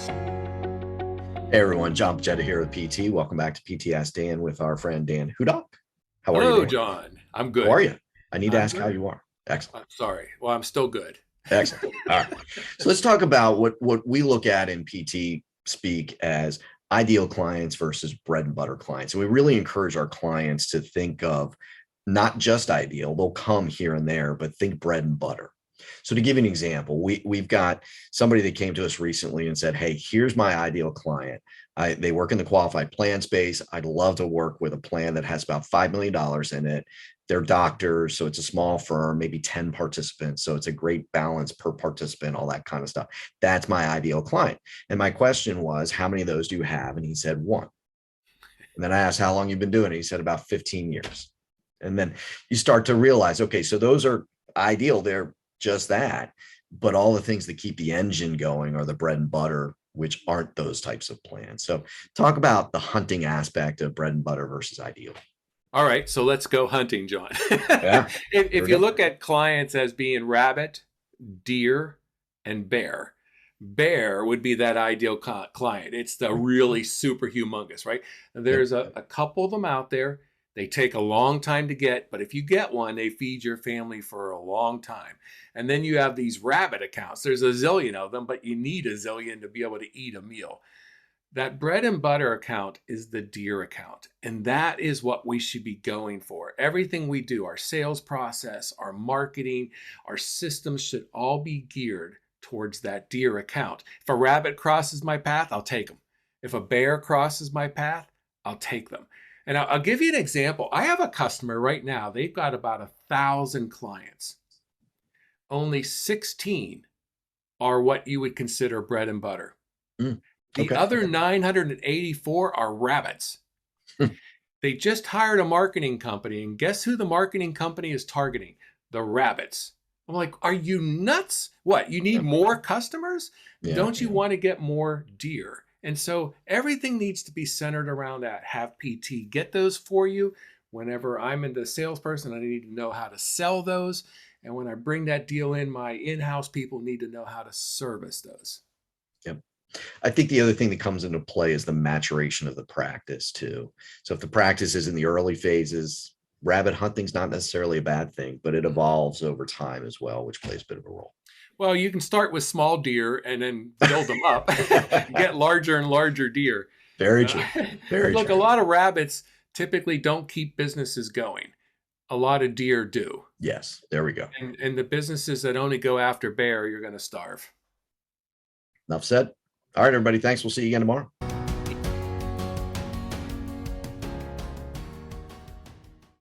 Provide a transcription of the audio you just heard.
Hey everyone, John Pojeta here with PT. Welcome back to PTS Dan with our friend Dan Hudock. How are you Hello, doing? John. I'm How are good. you? I need to I'm ask how good. you are. Excellent. I'm sorry. Well, I'm still good. Excellent. All right. So let's talk about what we look at in PT speak as ideal clients versus bread and butter clients. And we really encourage our clients to think of not just ideal, they'll come here and there, but think bread and butter. So to give you an example, we've got somebody that came to us recently and said, hey, here's my ideal client. They work in the qualified plan space. I'd love to work with a plan that has about $5 million in it. They're doctors, so it's a small firm, maybe 10 participants. So it's a great balance per participant, all that kind of stuff. That's my ideal client. And my question was, how many of those do you have? And he said, one. And then I asked, how long you've been doing it? He said, about 15 years. And then you start to realize, okay, so those are ideal. They're just that. But all the things that keep the engine going are the bread and butter, which aren't those types of plans. So talk about the hunting aspect of bread and butter versus ideal. All right, so let's go hunting, John. Yeah, here If we you go. look at clients as being rabbit, deer, and bear, bear would be that ideal client. It's the really super humongous, right? Yep. There's a couple of them out there. They take a long time to get, but if you get one, they feed your family for a long time. And then you have these rabbit accounts. There's a zillion of them, but you need a zillion to be able to eat a meal. That bread and butter account is the deer account. And that is what we should be going for. Everything we do, our sales process, our marketing, our systems should all be geared towards that deer account. If a rabbit crosses my path, I'll take them. If a bear crosses my path, I'll take them. And I'll give you an example. I have a customer right now, they've got about 1,000 clients. Only 16 are what you would consider bread and butter. Mm, The okay. other 984 are rabbits. They just hired a marketing company, and guess who the marketing company is targeting? The rabbits. I'm like, are you nuts? What, you need Yeah. more customers? Yeah. Don't you Yeah. want to get more deer? And so everything needs to be centered around that. Have PT get those for you. Whenever I'm in the salesperson, I need to know how to sell those. And when I bring that deal in, my in house people need to know how to service those. Yep. I think the other thing that comes into play is the maturation of the practice too. So if the practice is in the early phases, rabbit hunting's not necessarily a bad thing, but it evolves over time as well, which plays a bit of a role. Well, you can start with small deer and then build them up, get larger and larger deer. Very Uh, true. Very Look, a true. lot of rabbits typically don't keep businesses going. A lot of deer do. Yes, there we go. And the businesses that only go after bear, you're going to starve. Enough said. All right, everybody. Thanks. We'll see you again tomorrow.